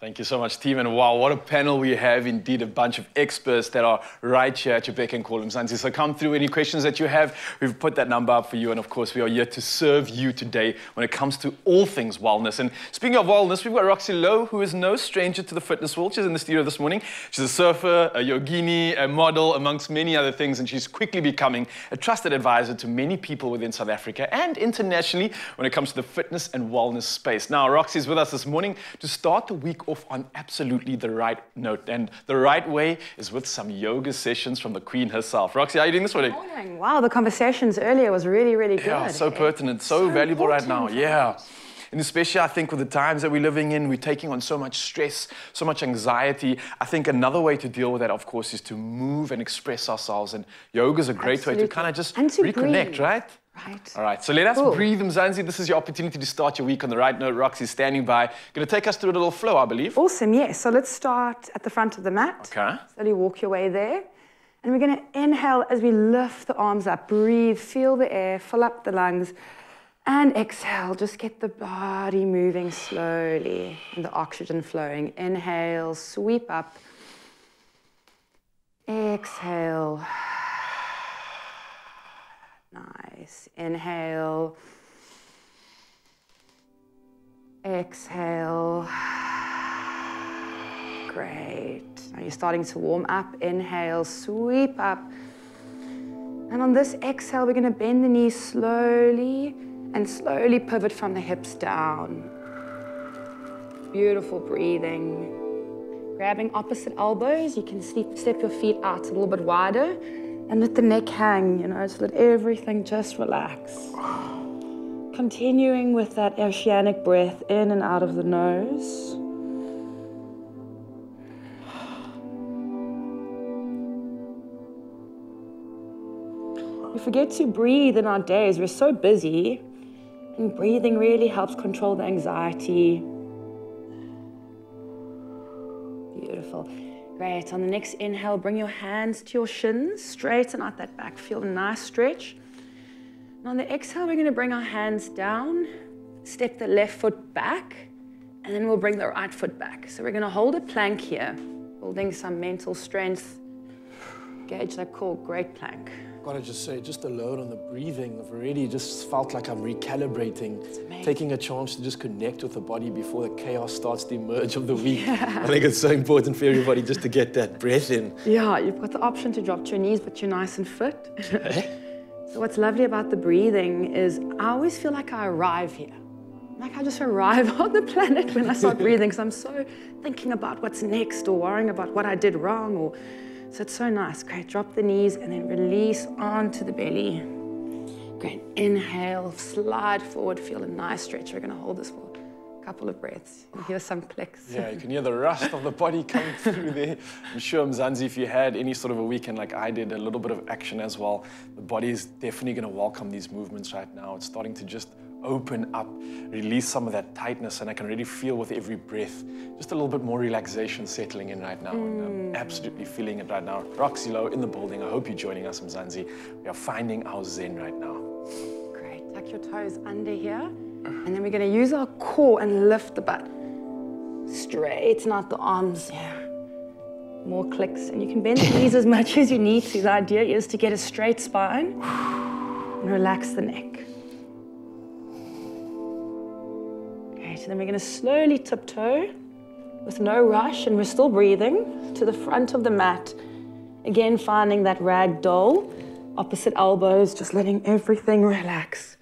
Thank you so much, team. And wow, what a panel we have. Indeed, a bunch of experts that are right here at your beck and call, Mzansi. So come through any questions that you have. We've put that number up for you. And of course, we are here to serve you today when it comes to all things wellness. And speaking of wellness, we've got Roxy Louw, who is no stranger to the fitness world. She's in the studio this morning. She's a surfer, a yogini, a model, amongst many other things. And she's quickly becoming a trusted advisor to many people within South Africa and internationally when it comes to the fitness and wellness space. Now, Roxy's with us this morning to start the week off on absolutely the right note. And the right way is with some yoga sessions from the Queen herself. Roxy, how are you doing this morning? Good morning. Wow, the conversations earlier was really, really good. Yeah, so pertinent, so valuable right now. Yeah. And especially, I think, with the times that we're living in, we're taking on so much stress, so much anxiety. I think another way to deal with that, of course, is to move and express ourselves. And yoga is a great way to kind of just reconnect, breathe. right? Right. All right, so let us breathe, Mzansi. This is your opportunity to start your week on the right note. Roxy's standing by. Going to take us through a little flow, I believe. Awesome, yes. So let's start at the front of the mat. Okay. Slowly walk your way there. And we're going to inhale as we lift the arms up. Breathe, feel the air, fill up the lungs. And exhale, just get the body moving slowly and the oxygen flowing. Inhale, sweep up. Exhale. Nice. Inhale. Exhale. Great. Now you're starting to warm up. Inhale, sweep up. And on this exhale, we're going to bend the knees slowly and slowly pivot from the hips down. Beautiful breathing. Grabbing opposite elbows, you can step your feet out a little bit wider. And let the neck hang, you know, just let everything just relax. Continuing with that oceanic breath in and out of the nose. We forget to breathe in our days. We're so busy, and breathing really helps control the anxiety. Beautiful. Great. On the next inhale, bring your hands to your shins, straighten out that back, feel a nice stretch. And on the exhale, we're going to bring our hands down, step the left foot back, and then we'll bring the right foot back. So we're going to hold a plank here, building some mental strength. Gauge that core, great plank. Gotta just say, just alone on the breathing, I've already just felt like I'm recalibrating, taking a chance to just connect with the body before the chaos starts to emerge of the week. I think it's so important for everybody just to get that breath in. Yeah, you've got the option to drop to your knees, but you're nice and fit. So what's lovely about the breathing is I always feel like I arrive here. Like I just arrive on the planet when I start breathing, because I'm so thinking about what's next or worrying about what I did wrong or so it's so nice. Great, drop the knees and then release onto the belly. Great, inhale, slide forward, feel a nice stretch. We're gonna hold this for a couple of breaths. You hear some clicks. Yeah, you can hear the rust of the body coming through there. I'm sure, Mzansi, if you had any sort of a weekend like I did, a little bit of action as well, the body is definitely gonna welcome these movements right now. It's starting to just open up, release some of that tightness, and I can really feel with every breath, just a little bit more relaxation settling in right now. And I'm absolutely feeling it right now. Roxy Louw in the building. I hope you're joining us, Mzansi. We are finding our zen right now. Great, tuck your toes under here. And then we're gonna use our core and lift the butt. Straighten out the arms. Yeah. More clicks. And you can bend the knees as much as you need to. The idea is to get a straight spine and relax the neck. So then we're going to slowly tiptoe with no rush, and we're still breathing to the front of the mat. Again, finding that rag doll, opposite elbows, just letting everything relax.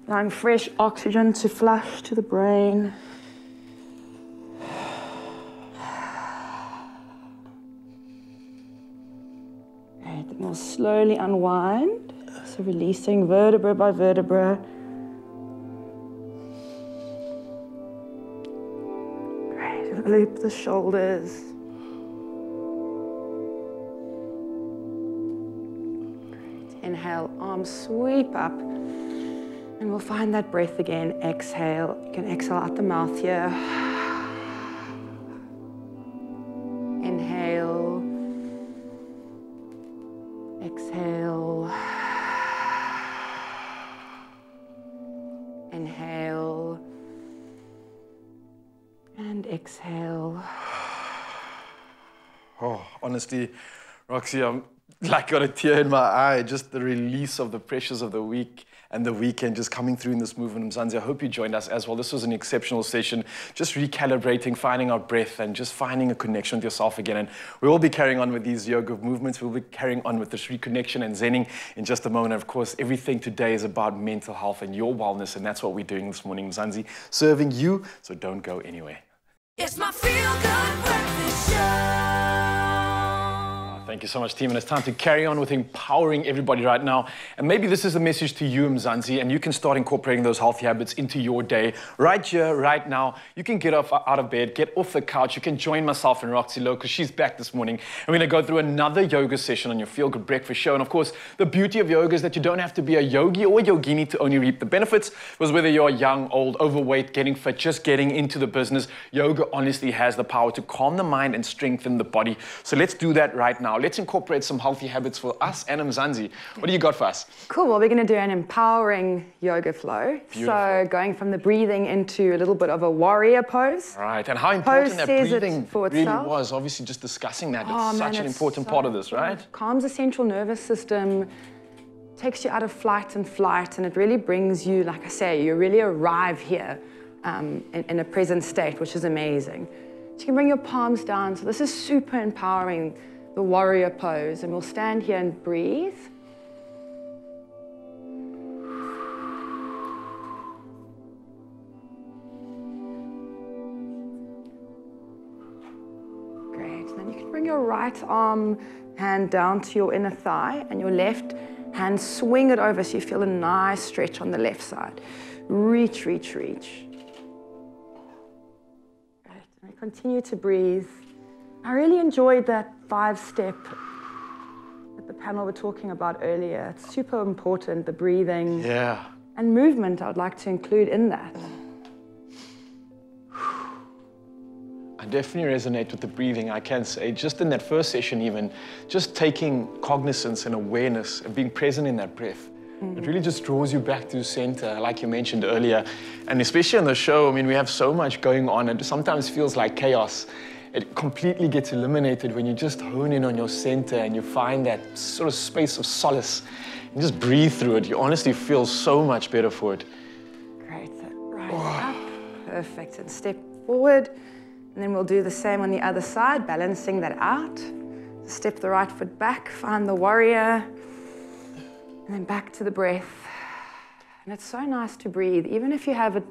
Allowing fresh oxygen to flush to the brain. Right, then we'll slowly unwind. So releasing vertebra by vertebra. Loop the shoulders. Great. Inhale, arms sweep up. And we'll find that breath again. Exhale. You can exhale out the mouth here. Inhale. Exhale. Inhale. And exhale. exhale. Oh, honestly, Roxy, I'm like got a tear in my eye. Just the release of the pressures of the week and the weekend just coming through in this movement. Mzansi, I hope you joined us as well. This was an exceptional session, just recalibrating, finding our breath and just finding a connection with yourself again. And we will be carrying on with these yoga movements. We'll be carrying on with this reconnection and zenning in just a moment. And of course, everything today is about mental health and your wellness. And that's what we're doing this morning, Mzansi, serving you. So don't go anywhere. It's my feel-good breakfast show. Thank you so much, team. And it's time to carry on with empowering everybody right now. And maybe this is a message to you, Mzansi, and you can start incorporating those healthy habits into your day. Right here, right now, you can get out of bed, get off the couch. You can join myself and Roxy Louw, because she's back this morning. And we're going to go through another yoga session on your Feel Good Breakfast show. And of course, the beauty of yoga is that you don't have to be a yogi or a yogini to only reap the benefits. Because whether you're young, old, overweight, getting fit, just getting into the business, yoga honestly has the power to calm the mind and strengthen the body. So let's do that right now. Let's incorporate some healthy habits for us and Mzansi. What do you got for us? Cool, well, we're going to do an empowering yoga flow. Beautiful. So going from the breathing into a little bit of a warrior pose. All right, and how important that says it breathing for really itself. was. Obviously, just discussing that. Oh, It's man, such an it's important so part of this, right? Calms the central nervous system, takes you out of flight and flight, and it really brings you, like I say, you really arrive here in a present state, which is amazing. So you can bring your palms down. So this is super empowering, the warrior pose, and we'll stand here and breathe. Great, and then you can bring your right hand down to your inner thigh and your left hand swing it over so you feel a nice stretch on the left side. Reach, reach, reach. Great, and we continue to breathe. I really enjoyed that 5-step that the panel were talking about earlier. It's super important, the breathing and movement I would like to include in that. I definitely resonate with the breathing. I can say, just in that first session even, just taking cognizance and awareness and being present in that breath. It really just draws you back to center, like you mentioned earlier. And especially on the show, I mean, we have so much going on and it sometimes feels like chaos. It completely gets eliminated when you just hone in on your center and you find that sort of space of solace and just breathe through it. You honestly feel so much better for it. Great, so right up, perfect, and step forward. And then we'll do the same on the other side, balancing that out. Step the right foot back, find the warrior, and then back to the breath. And it's so nice to breathe, even if you have a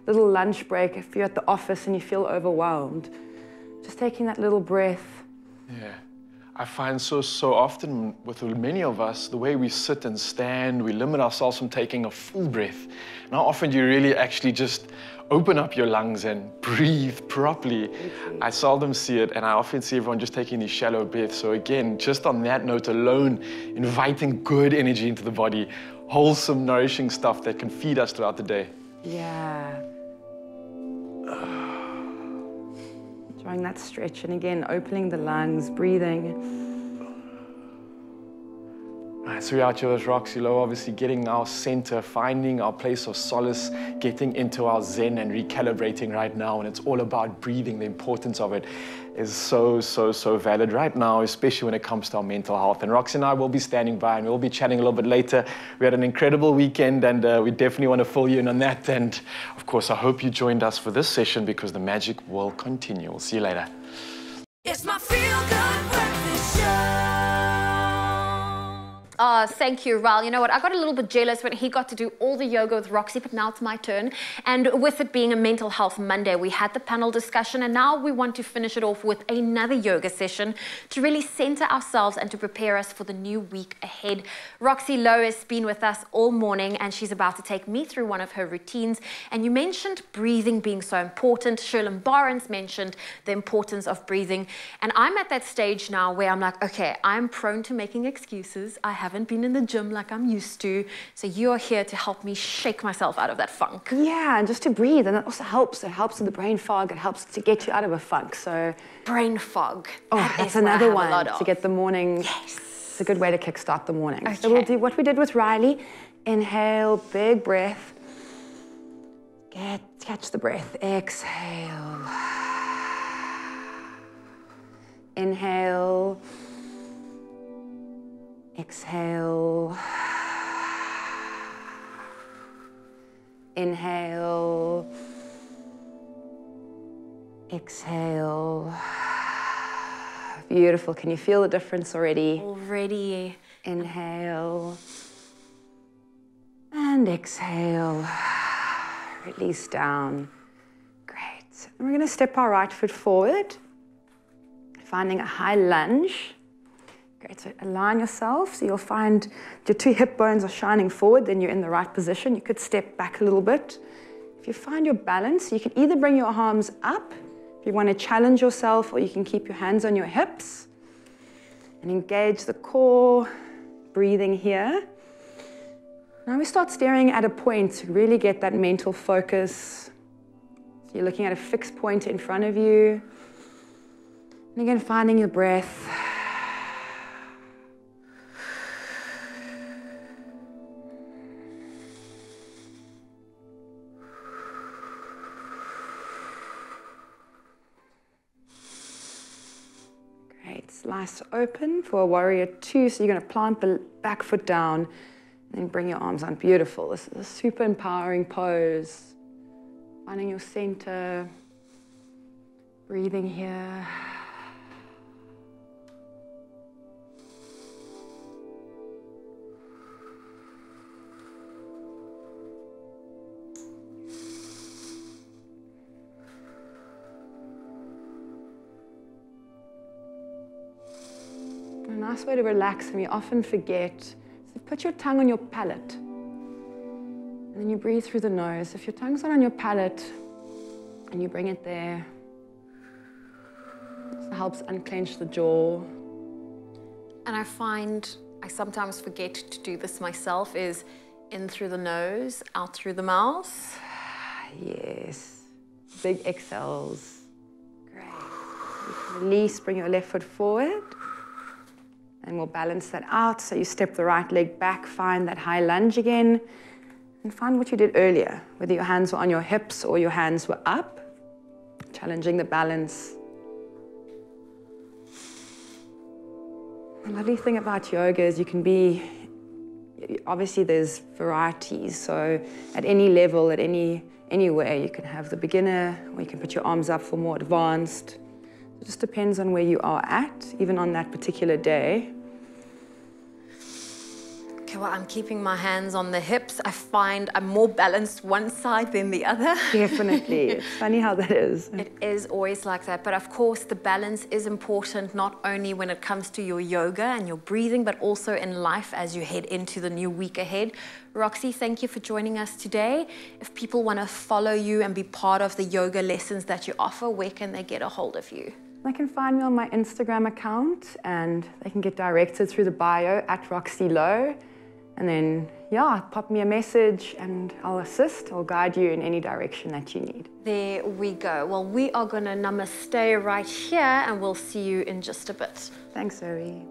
little lunch break, if you're at the office and you feel overwhelmed. Just taking that little breath. Yeah, I find so often with many of us, the way we sit and stand, we limit ourselves from taking a full breath. And how often do you really actually just open up your lungs and breathe properly? I seldom see it, and I often see everyone just taking these shallow breaths. So again, just on that note alone, inviting good energy into the body, wholesome, nourishing stuff that can feed us throughout the day. Yeah. Enjoying that stretch, and again, opening the lungs, breathing. Right, so we're out here with Roxy Louw, obviously getting our center, finding our place of solace, getting into our zen and recalibrating right now. And it's all about breathing. The importance of it is so valid right now, especially when it comes to our mental health. And Roxy and I will be standing by and we'll be chatting a little bit later. We had an incredible weekend and we definitely want to fill you in on that. And of course, I hope you joined us for this session because the magic will continue. We'll see you later. It's my feel-good breakfast show. Oh, thank you, Ral. You know what? I got a little bit jealous when he got to do all the yoga with Roxy, but now it's my turn. And with it being a Mental Health Monday, we had the panel discussion, and now we want to finish it off with another yoga session to really center ourselves and to prepare us for the new week ahead. Roxy Louw has been with us all morning, and she's about to take me through one of her routines. And you mentioned breathing being so important. Sherlyn Barnes mentioned the importance of breathing. And I'm at that stage now where I'm like, okay, I'm prone to making excuses. I haven't been in the gym like I'm used to. So you're here to help me shake myself out of that funk. Yeah, and just to breathe, and that also helps. It helps with the brain fog. It helps to get you out of a funk. So brain fog. Oh, that's another one to of. get the morning. Yes. It's a good way to kickstart the morning. Okay. So we'll do what we did with Riley. Inhale, big breath. Catch the breath. Exhale. Inhale. Exhale. Inhale. Exhale. Beautiful. Can you feel the difference already? Already. Inhale. And exhale. Release down. Great. And we're going to step our right foot forward, finding a high lunge. Great, so align yourself. So you'll find your 2 hip bones are shining forward, then you're in the right position. You could step back a little bit. If you find your balance, you can either bring your arms up if you want to challenge yourself, or you can keep your hands on your hips and engage the core, breathing here. Now we start staring at a point to really get that mental focus. So you're looking at a fixed point in front of you. And again, finding your breath. Great, slice open for a warrior 2. So you're going to plant the back foot down and then bring your arms on. Beautiful. This is a super empowering pose. Finding your center, breathing here. A nice way to relax, and we often forget, so put your tongue on your palate. And then you breathe through the nose. If your tongue's not on your palate and you bring it there, this helps unclench the jaw. And I find I sometimes forget to do this myself, is in through the nose, out through the mouth. Yes. Big exhales. Great. You can release, bring your left foot forward. And we'll balance that out. So you step the right leg back, find that high lunge again, and find what you did earlier, whether your hands were on your hips or your hands were up, challenging the balance. The lovely thing about yoga is you can be, obviously there's varieties, so at any level, at anywhere, you can have the beginner, or you can put your arms up for more advanced. It just depends on where you are at, even on that particular day. Okay, well, I'm keeping my hands on the hips. I find I'm more balanced one side than the other. Definitely. It's funny how that is. It is always like that. But of course, the balance is important, not only when it comes to your yoga and your breathing, but also in life as you head into the new week ahead. Roxy, thank you for joining us today. If people want to follow you and be part of the yoga lessons that you offer, where can they get a hold of you? They can find me on my Instagram account, and they can get directed through the bio at Roxy Louw. And then, yeah, pop me a message and I'll assist. I'll guide you in any direction that you need. There we go. Well, we are going to namaste right here, and we'll see you in just a bit. Thanks, Zoe.